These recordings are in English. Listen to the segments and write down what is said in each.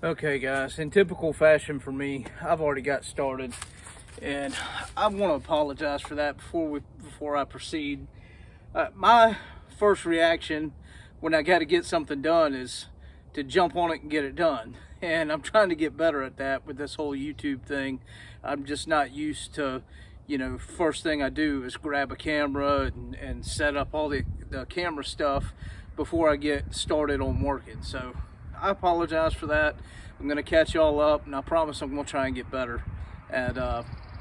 Okay guys, in typical fashion for me, I've already got started, and I want to apologize for that before I proceed. My first reaction when I got to get something done is to jump on it and get it done, and I'm trying to get better at that with this whole YouTube thing. I'm just not used to, first thing I do is grab a camera and set up all the camera stuff before I get started on working. So I apologize for that. I'm going to catch y'all up, and I promise I'm going to try and get better at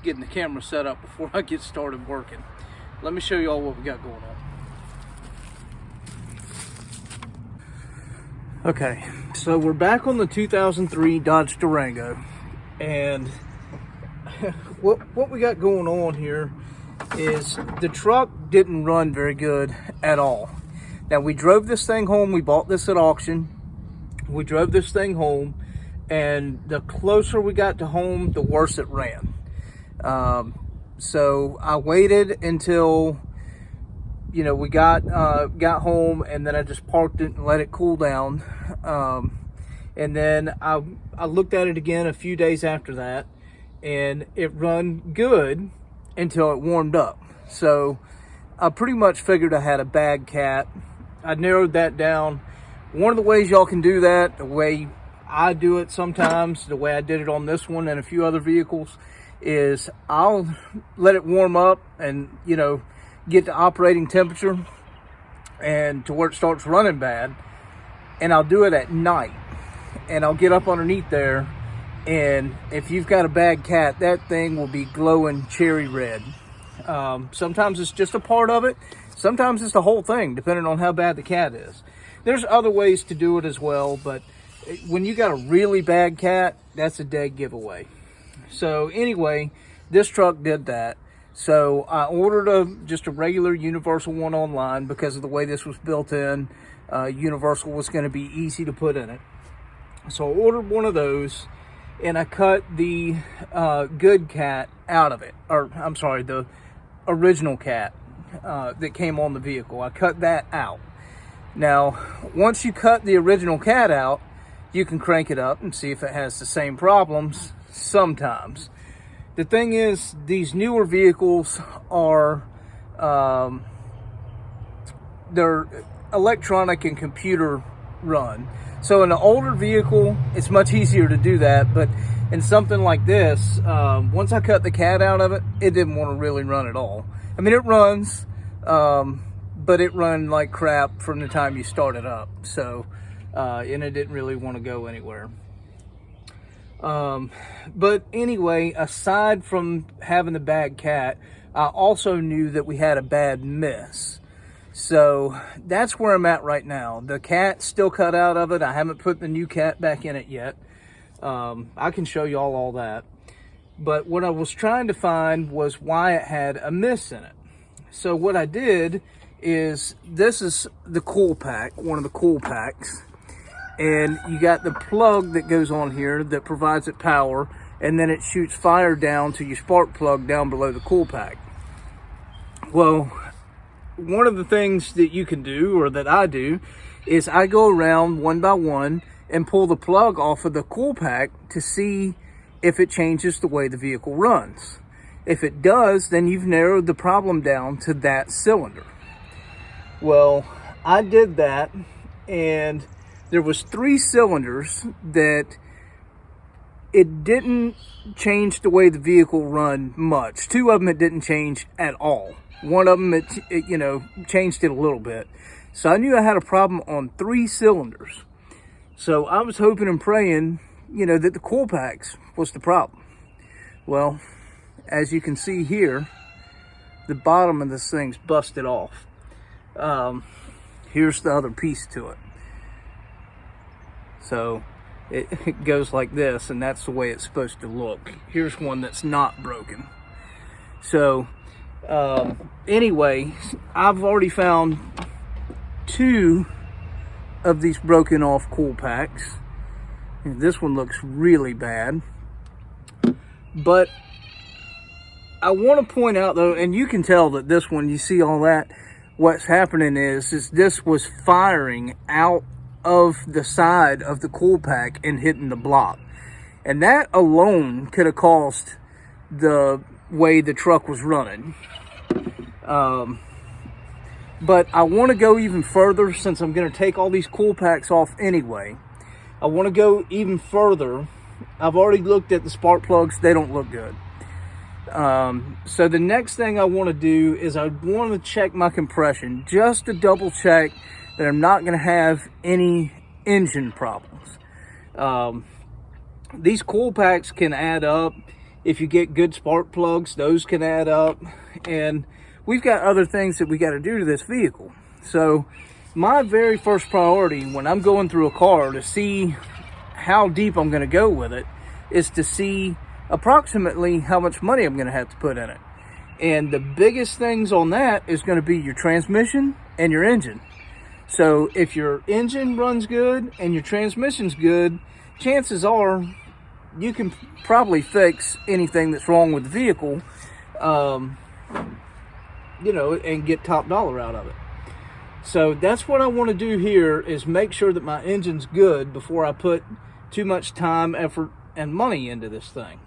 getting the camera set up before I get started working. Let me show y'all what we got going on. Okay, so we're back on the 2003 Dodge Durango, and what we got going on here is the truck didn't run very good at all. Now, we drove this thing home. We bought this at auction. We drove this thing home, and the closer we got to home, the worse it ran. So I waited until, we got home, and then I just parked it and let it cool down. And then I looked at it again a few days after that, and it run good until it warmed up. So I pretty much figured I had a bad cat. I narrowed that down. One of the ways y'all can do that, the way I do it sometimes, the way I did it on this one and a few other vehicles, is I'll let it warm up and, get to operating temperature and to where it starts running bad. And I'll do it at night. And I'll get up underneath there, and if you've got a bad cat, that thing will be glowing cherry red. Sometimes it's just a part of it. Sometimes it's the whole thing, depending on how bad the cat is. There's other ways to do it as well, but when you got a really bad cat, that's a dead giveaway. So anyway, this truck did that. So I ordered just a regular universal one online because of the way this was built in. Universal was going to be easy to put in it. So I ordered one of those, and I cut the good cat out of it. Or, I'm sorry, the original cat that came on the vehicle. I cut that out. Now, once you cut the original cat out, you can crank it up and see if it has the same problems sometimes. The thing is, these newer vehicles are, they're electronic and computer run. So in an older vehicle, it's much easier to do that, but in something like this, once I cut the cat out of it, it didn't want to really run at all. I mean, it runs, but it run like crap from the time you start it up. So, and it didn't really want to go anywhere. But anyway, aside from having the bad cat, I also knew that we had a bad miss. So that's where I'm at right now. The cat's still cut out of it. I haven't put the new cat back in it yet. I can show y'all all that. But what I was trying to find was why it had a miss in it. So what I did is, this is the cool pack, one of the cool packs. And you got the plug that goes on here that provides it power, and then it shoots fire down to your spark plug down below the cool pack. Well, one of the things that you can do, or that I do, is I go around one by one and pull the plug off of the cool pack to see if it changes the way the vehicle runs. If it does, then you've narrowed the problem down to that cylinder. Well, I did that, and there was 3 cylinders that it didn't change the way the vehicle run much. 2 of them it didn't change at all. One of them it changed it a little bit. So I knew I had a problem on 3 cylinders. So I was hoping and praying, that the coil packs was the problem. Well, as you can see here, the bottom of this thing's busted off. Here's the other piece to it. So it goes like this, and that's the way it's supposed to look. Here's one that's not broken. So anyway, I've already found 2 of these broken off coil packs. And this one looks really bad. But I want to point out though, and you can tell that this one, you see all that, what's happening is this was firing out of the side of the coil pack and hitting the block. And that alone could have caused the way the truck was running. But I want to go even further, since I'm going to take all these coil packs off anyway. I want to go even further. I've already looked at the spark plugs. They don't look good. So the next thing I want to do is I want to check my compression, just to double check that I'm not going to have any engine problems. These coil packs can add up. If you get good spark plugs, those can add up. And we've got other things that we got to do to this vehicle. So my very first priority when I'm going through a car to see how deep I'm going to go with it is to see approximately how much money I'm going to have to put in it. And the biggest things on that is going to be your transmission and your engine. So if your engine runs good and your transmission's good, chances are you can probably fix anything that's wrong with the vehicle, you know, and get top dollar out of it. So that's what I want to do here, is make sure that my engine's good before I put too much time, effort, and money into this thing.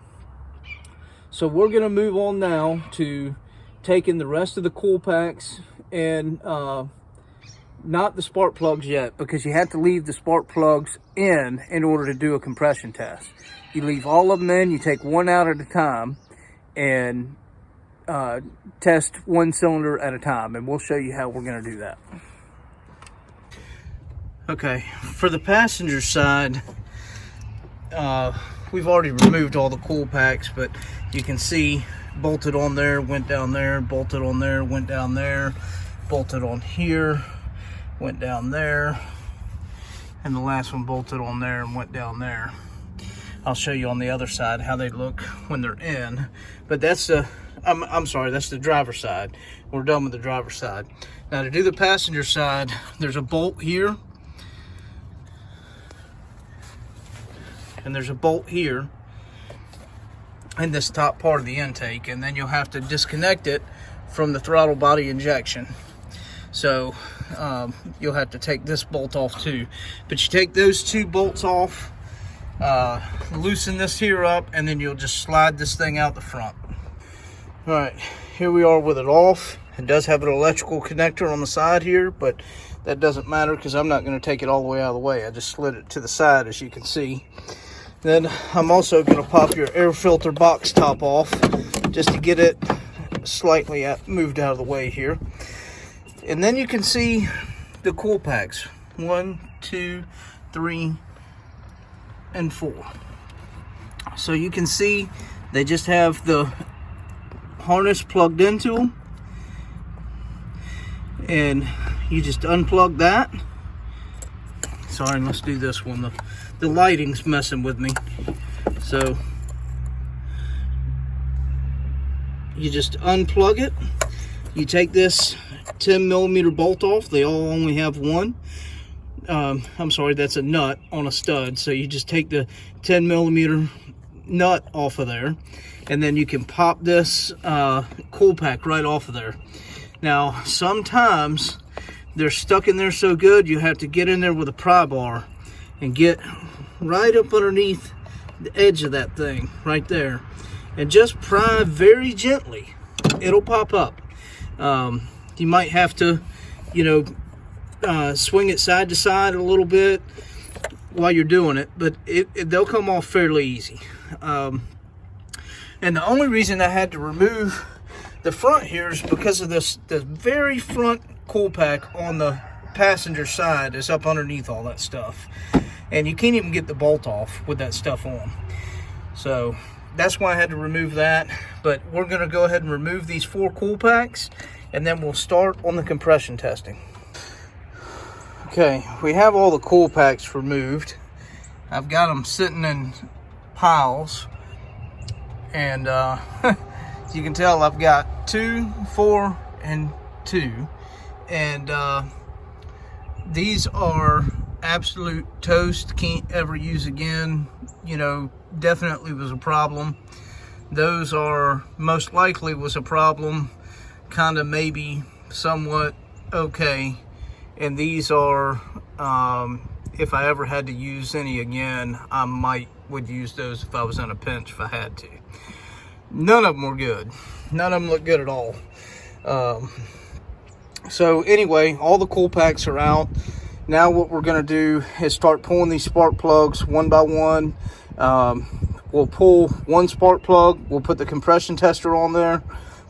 So we're going to move on now to taking the rest of the coil packs, and not the spark plugs yet, because you have to leave the spark plugs in order to do a compression test. You leave all of them in, you take one out at a time, and test one cylinder at a time, and we'll show you how we're going to do that. Okay, for the passenger side, we've already removed all the coil packs, but you can see bolted on there, went down there, bolted on there, went down there, bolted on here, went down there, and the last one bolted on there and went down there. I'll show you on the other side how they look when they're in, but that's the I'm sorry, that's the driver's side. We're done with the driver's side. Now to do the passenger side, there's a bolt here, and there's a bolt here in this top part of the intake, and then you'll have to disconnect it from the throttle body injection. So you'll have to take this bolt off too. But you take those two bolts off, loosen this here up, and then you'll just slide this thing out the front. All right, here we are with it off. It does have an electrical connector on the side here, but that doesn't matter because I'm not going to take it all the way out of the way. I just slid it to the side, as you can see. Then I'm also going to pop your air filter box top off, just to get it slightly moved out of the way here. And then you can see the coil packs, 1, 2, 3, and 4. So you can see they just have the harness plugged into them, and you just unplug that. Sorry, let's do this one. The lighting's messing with me. So you just unplug it. You take this 10mm bolt off. They all only have one. I'm sorry, that's a nut on a stud. So you just take the 10mm nut off of there, and then you can pop this coil pack right off of there. Now sometimes they're stuck in there so good you have to get in there with a pry bar and get right up underneath the edge of that thing right there, and just pry very gently. It'll pop up. You might have to, you know, swing it side to side a little bit while you're doing it, but they'll come off fairly easy. And the only reason I had to remove the front here is because of this very front coil pack on the passenger side is up underneath all that stuff, and you can't even get the bolt off with that stuff on. So that's why I had to remove that. But we're going to go ahead and remove these 4 coil packs, and then we'll start on the compression testing. Okay, we have all the coil packs removed. I've got them sitting in piles, and you can tell I've got 2, 4, and 2, and these are absolute toast. Can't ever use again. You know, definitely was a problem. Those are most likely was a problem, kind of maybe somewhat okay, and these are if I ever had to use any again, I would use those if I was in a pinch if I had to. None of them were good. None of them look good at all. So anyway, all the cool packs are out. Now what we're going to do is start pulling these spark plugs one by one. We'll pull one spark plug. We'll put the compression tester on there.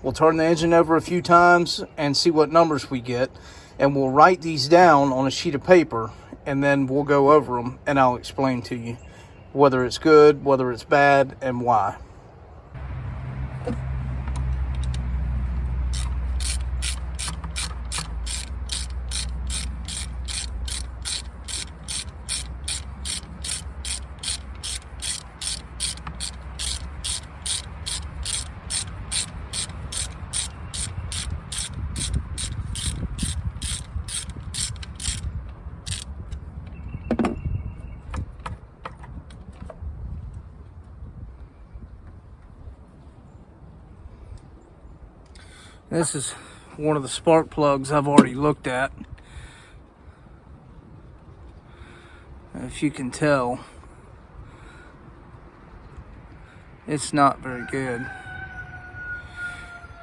We'll turn the engine over a few times and see what numbers we get. And we'll write these down on a sheet of paper, and then we'll go over them, and I'll explain to you whether it's good, whether it's bad, and why. This is one of the spark plugs I've already looked at. If you can tell, it's not very good.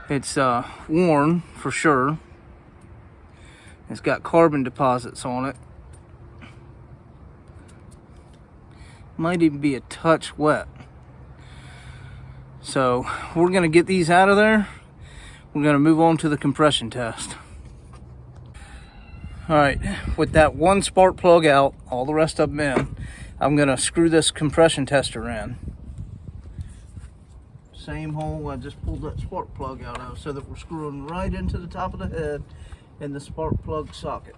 It's worn for sure. It's got carbon deposits on it. Might even be a touch wet. So we're gonna get these out of there. We're going to move on to the compression test. All right, with that one spark plug out, all the rest of them in, I'm going to screw this compression tester in. Same hole I just pulled that spark plug out of, so that we're screwing right into the top of the head in the spark plug socket.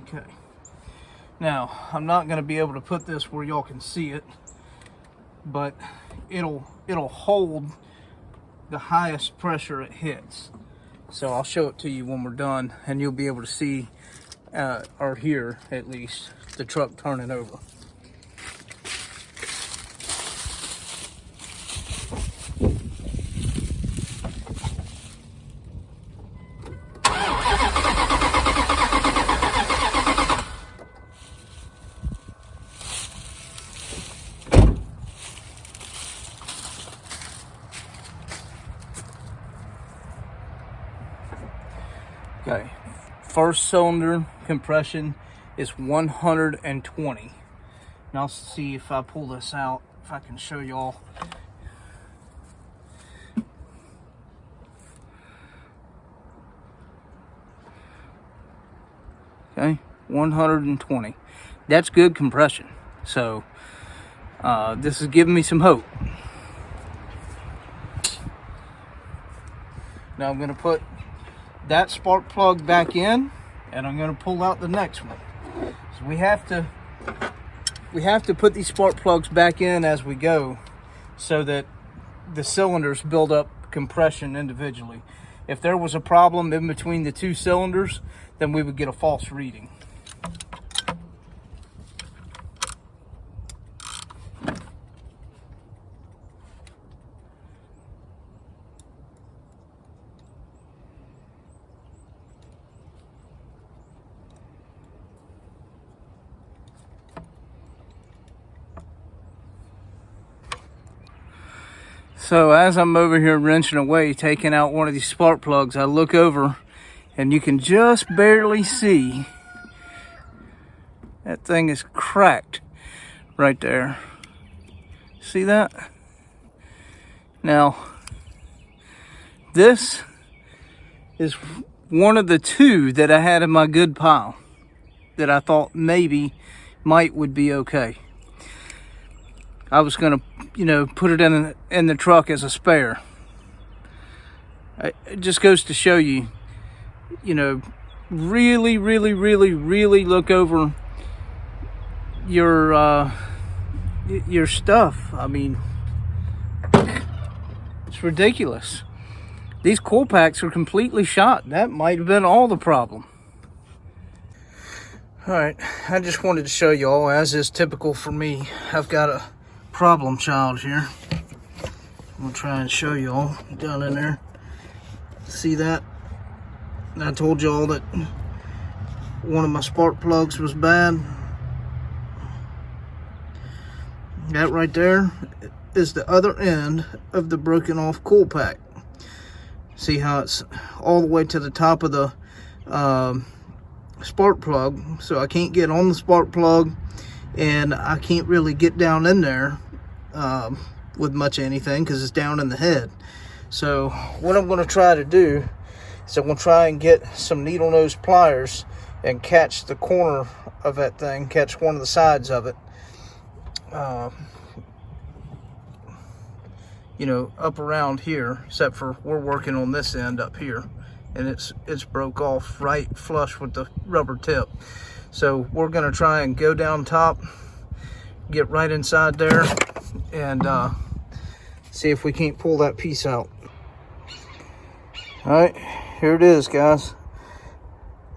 Okay, now I'm not going to be able to put this where y'all can see it, but it'll hold the highest pressure it hits. So I'll show it to you when we're done, and you'll be able to see or hear at least the truck turning over. Okay, first cylinder compression is 120. Now I'll see if I pull this out, if I can show y'all. Okay, 120. That's good compression. So this is giving me some hope. Now I'm going to put that spark plug back in, and I'm going to pull out the next one. So we have to put these spark plugs back in as we go, so that the cylinders build up compression individually. If there was a problem in between the two cylinders, then we would get a false reading. So as I'm over here wrenching away, taking out one of these spark plugs, I look over and you can just barely see that thing is cracked right there. See that? Now, this is one of the two that I had in my good pile that I thought maybe would be okay. I was gonna, put it in the truck as a spare. It just goes to show you, really, really, really, really look over your stuff. I mean, it's ridiculous. these coil packs are completely shot. That might have been all the problem. All right, I just wanted to show y'all, as is typical for me, I've got a problem child here. I'm gonna try and show y'all down in there. See that? I told y'all that one of my spark plugs was bad. That right there is the other end of the broken off coil pack. See how it's all the way to the top of the spark plug, so I can't get on the spark plug, and I can't really get down in there with much anything because it's down in the head. So what I'm going to try to do is I'm going to try and get some needle nose pliers and catch the corner of that thing, catch one of the sides of it, you know, up around here, except for we're working on this end up here, and it's broke off right flush with the rubber tip. So we're going to try and go down top, get right inside there, and see if we can't pull that piece out. All right, here it is, guys.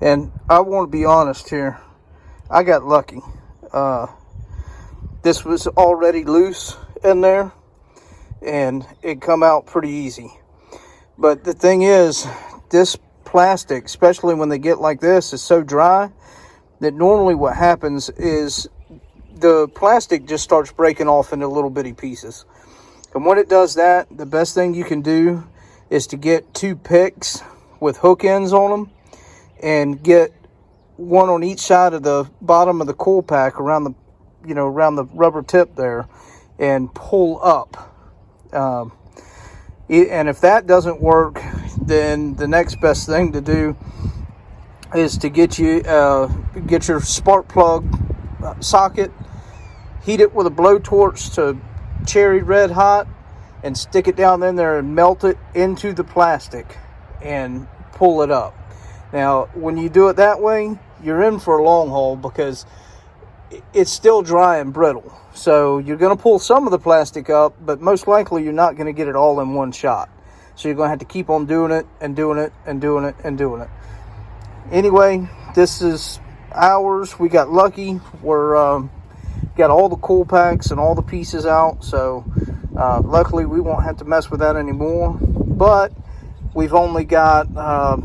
And I want to be honest here, I got lucky. This was already loose in there, and it come out pretty easy. But the thing is, this plastic, especially when they get like this, is so dry that normally what happens is the plastic just starts breaking off into little bitty pieces. And when it does that, the best thing you can do is to get 2 picks with hook ends on them and get one on each side of the bottom of the coil pack around the, you know, around the rubber tip there, and pull up. And if that doesn't work, then the next best thing to do is to get your spark plug socket, heat it with a blowtorch to cherry red hot, and stick it down in there and melt it into the plastic and pull it up. Now, when you do it that way, you're in for a long haul because it's still dry and brittle. So you're going to pull some of the plastic up, but most likely you're not going to get it all in one shot. So you're going to have to keep on doing it and doing it and doing it and doing it. Anyway, this is ours. We got lucky. We're got all the coil packs and all the pieces out. So luckily we won't have to mess with that anymore. But we've only got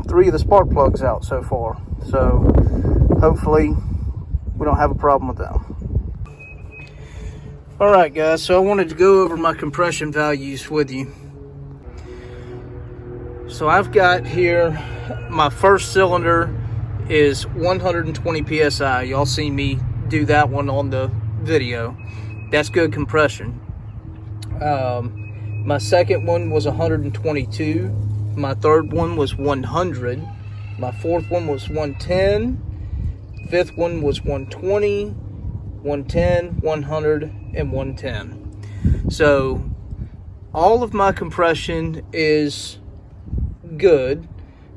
3 of the spark plugs out so far. So hopefully we don't have a problem with that. Alright guys, so I wanted to go over my compression values with you. So I've got here, my first cylinder is 120 psi. Y'all seen me do that one on the video. That's good compression. My second one was 122. My third one was 100. My fourth one was 110. Fifth one was 120, 110, 100, and 110. So all of my compression is good.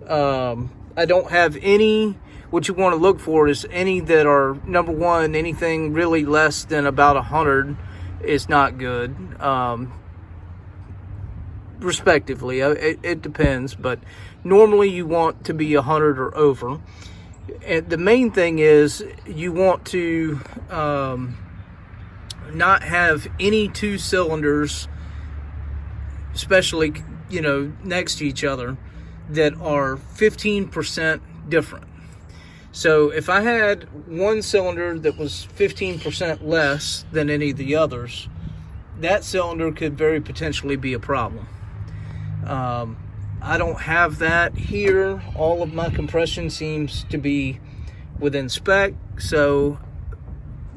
I don't have any, what you want to look for is any that are, number one, anything really less than about 100 is not good. Respectively, it depends, but normally you want to be 100 or over. And the main thing is you want to not have any 2 cylinders, especially, you know, next to each other, that are 15% different. So if I had one cylinder that was 15% less than any of the others, that cylinder could very potentially be a problem. I don't have that here. All of my compression seems to be within spec, so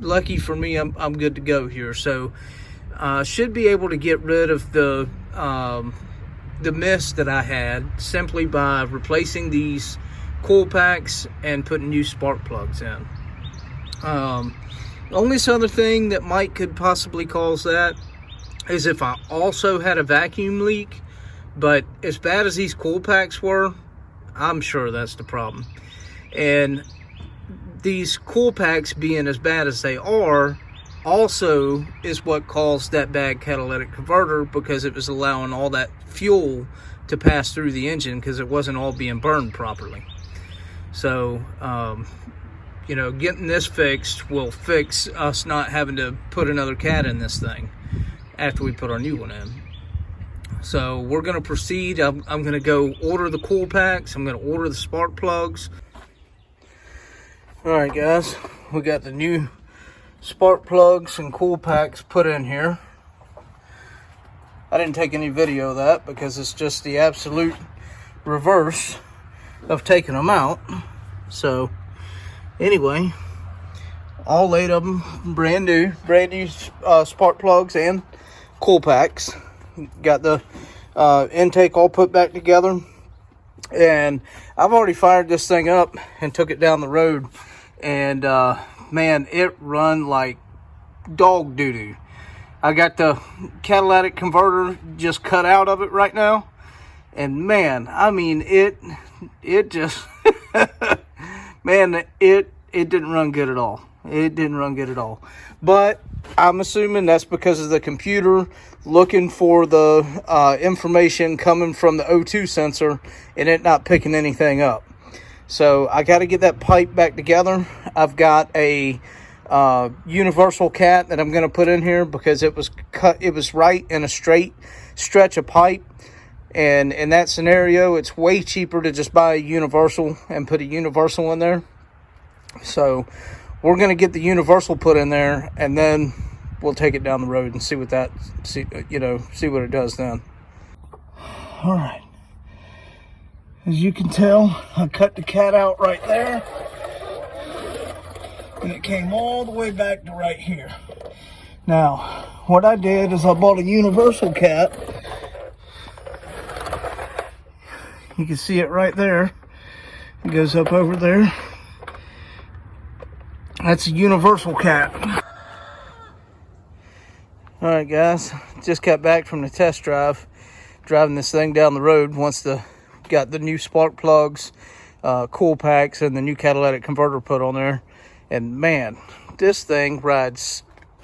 lucky for me, I'm good to go here. So should be able to get rid of the mist that I had simply by replacing these coil packs and putting new spark plugs in. The only other thing that could possibly cause that is if I also had a vacuum leak. But as bad as these coil packs were, I'm sure that's the problem. And these coil packs being as bad as they are also is what caused that bad catalytic converter, because it was allowing all that fuel to pass through the engine because it wasn't all being burned properly. So, you know, getting this fixed will fix us not having to put another cat in this thing after we put our new one in. So we're going to proceed. I'm going to go order the cool packs. I'm going to order the spark plugs. All right, guys, we got the new spark plugs and cool packs put in here. I didn't take any video of that because it's just the absolute reverse of taking them out. So anyway, all 8 of them brand new spark plugs and cool packs. Got the intake all put back together, and I've already fired this thing up and took it down the road, and man, it run like dog doo-doo. I got the catalytic converter just cut out of it right now, and man, I mean, it just man, it didn't run good at all. It didn't run good at all. But I'm assuming that's because of the computer looking for the information coming from the O2 sensor and it not picking anything up. So I got to get that pipe back together. I've got a universal cat that I'm going to put in here because it was cut. It was right in a straight stretch of pipe. And in that scenario, it's way cheaper to just buy a universal and put a universal in there. So we're going to get the universal put in there, and then we'll take it down the road and see what see what it does then. All right. As you can tell, I cut the cat out right there, and it came all the way back to right here. Now, what I did is I bought a universal cat. You can see it right there. It goes up over there. That's a universal cat. All right, guys, just got back from the test drive, driving this thing down the road. Got the new spark plugs, cool packs, and the new catalytic converter put on there. And man, this thing rides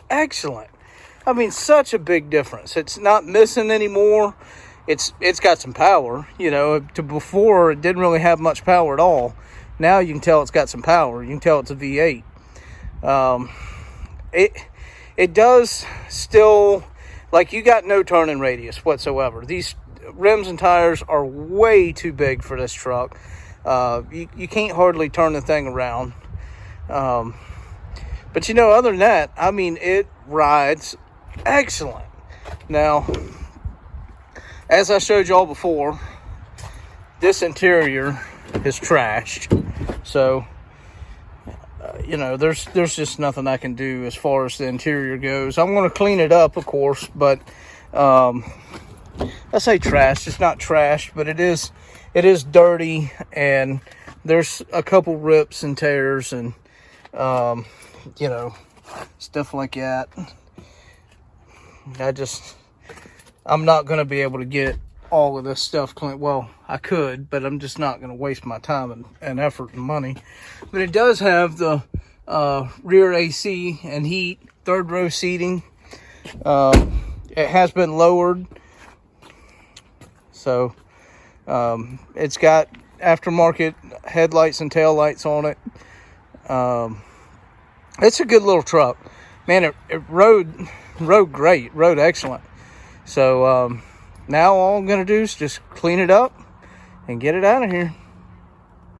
excellent. I mean, such a big difference. It's not missing anymore. It's got some power, you know. To before, it didn't really have much power at all. Now you can tell it's got some power. You can tell it's a V8. It does still, like, you got no turning radius whatsoever. These rims and tires are way too big for this truck. You can't hardly turn the thing around. But you know, other than that, I mean, it rides excellent. Now, as I showed y'all before, this interior is trashed. So, you know, there's just nothing I can do as far as the interior goes. I'm going to clean it up, of course, but I say trashed. It's not trashed, but it is dirty, and there's a couple rips and tears and, you know, stuff like that. I'm not going to be able to get all of this stuff clean. Well, I could, but I'm just not going to waste my time and effort and money. But it does have the rear AC and heat, 3rd row seating. It has been lowered. So it's got aftermarket headlights and tail lights on it. It's a good little truck. Man, it rode great, rode excellent. So now all I'm going to do is just clean it up and get it out of here.